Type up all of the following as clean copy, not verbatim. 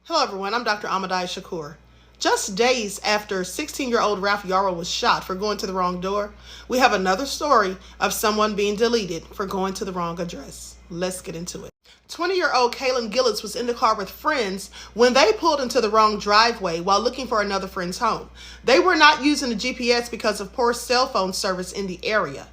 Hello everyone, I'm Dr. Ahmadai Shakur. Just days after 16-year-old Ralph Yarrow was shot for going to the wrong door, we have another story of someone being deleted for going to the wrong address. Let's get into it. 20-year-old Kaylin Gillis was in the car with friends when they pulled into the wrong driveway while looking for another friend's home. They were not using the GPS because of poor cell phone service in the area.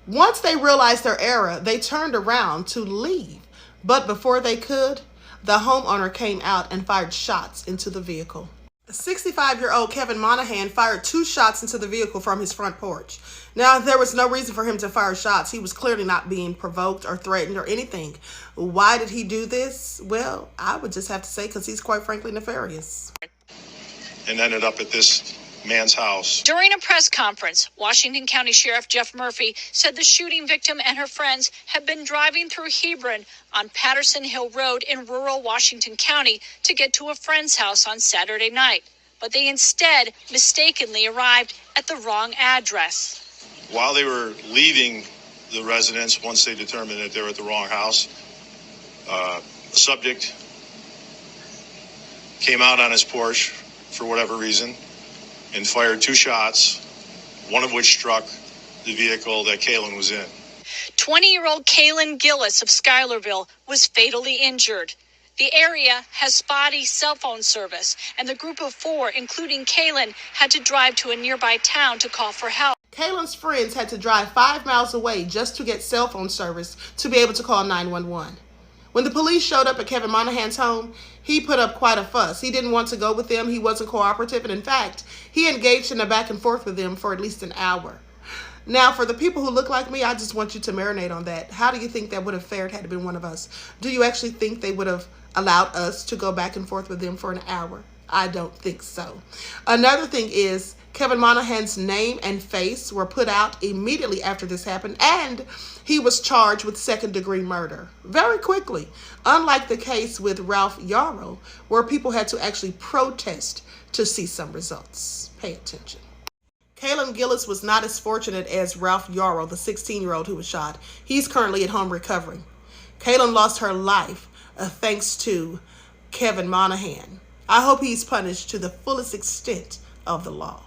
Once they realized their error, they turned around to leave. But before they could, the homeowner came out and fired shots into the vehicle. 65-year-old Kevin Monahan fired 2 shots into the vehicle from his front porch. Now, there was no reason for him to fire shots. He was clearly not being provoked or threatened or anything. Why did he do this? Well, I would just have to say because he's quite frankly nefarious. And ended up at this man's house. During a press conference, Washington County Sheriff Jeff Murphy said the shooting victim and her friends had been driving through Hebron on Patterson Hill Road in rural Washington County to get to a friend's house on Saturday night. But they instead mistakenly arrived at the wrong address. While they were leaving the residence, once they determined that they were at the wrong house, the subject came out on his porch for whatever reason and fired 2 shots, one of which struck the vehicle that Kaylin was in. 20-year-old Kaylin Gillis of Schuylerville was fatally injured. The area has spotty cell phone service, and the group of 4, including Kaylin, had to drive to a nearby town to call for help. Kaylin's friends had to drive 5 miles away just to get cell phone service to be able to call 911. When the police showed up at Kevin Monahan's home, he put up quite a fuss. He didn't want to go with them. He wasn't cooperative. And in fact, he engaged in a back and forth with them for at least an hour. Now, for the people who look like me, I just want you to marinate on that. How do you think that would have fared had it been one of us? Do you actually think they would have allowed us to go back and forth with them for an hour? I don't think so. Another thing is Kevin Monahan's name and face were put out immediately after this happened, and he was charged with second-degree murder very quickly, unlike the case with Ralph Yarrow, where people had to actually protest to see some results. Pay attention. Kaylin Gillis was not as fortunate as Ralph Yarrow, the 16-year-old who was shot. He's currently at home recovering. Kaylin lost her life thanks to Kevin Monahan. I hope he's punished to the fullest extent of the law.